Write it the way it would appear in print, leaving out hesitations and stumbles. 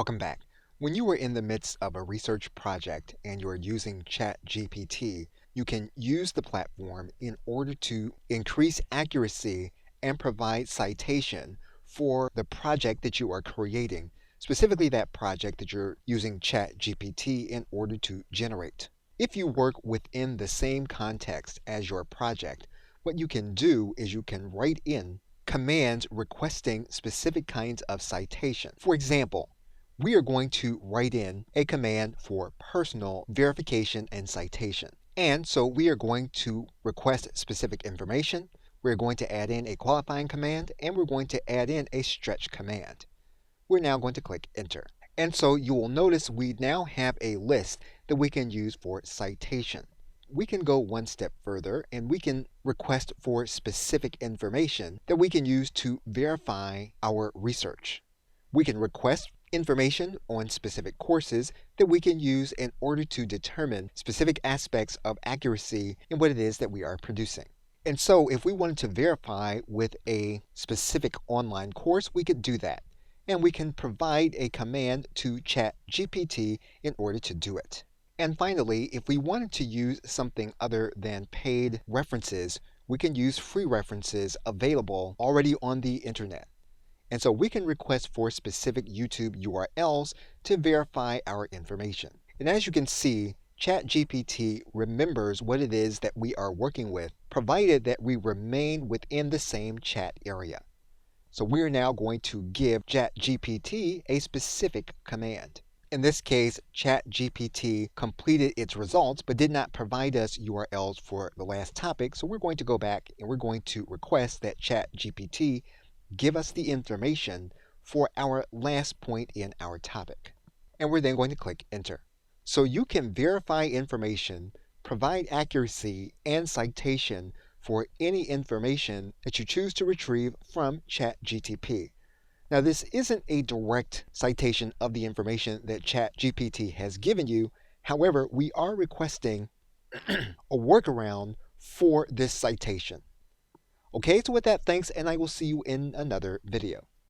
Welcome back. When you are in the midst of a research project and you're using ChatGPT, you can use the platform in order to increase accuracy and provide citation for the project that you are creating, specifically that project that you're using ChatGPT in order to generate. If you work within the same context as your project, what you can do is you can write in commands requesting specific kinds of citation. For example, we are going to write in a command for personal verification and citation. And so we are going to request specific information. We're going to add in a qualifying command, and we're going to add in a stretch command. We're now going to click enter. And so you will notice we now have a list that we can use for citation. We can go one step further and we can request for specific information that we can use to verify our research. We can request information on specific courses that we can use in order to determine specific aspects of accuracy in what it is that we are producing. And so if we wanted to verify with a specific online course, we could do that. And we can provide a command to ChatGPT in order to do it. And finally, if we wanted to use something other than paid references, we can use free references available already on the internet. And so we can request for specific YouTube URLs to verify our information. And as you can see, ChatGPT remembers what it is that we are working with, provided that we remain within the same chat area. So we're now going to give ChatGPT a specific command. In this case, ChatGPT completed its results but did not provide us URLs for the last topic. So we're going to go back and we're going to request that ChatGPT give us the information for our last point in our topic. And we're then going to click enter. So you can verify information, provide accuracy and citation for any information that you choose to retrieve from ChatGPT. Now, this isn't a direct citation of the information that ChatGPT has given you. However, we are requesting a workaround for this citation. Okay, so with that, thanks, and I will see you in another video.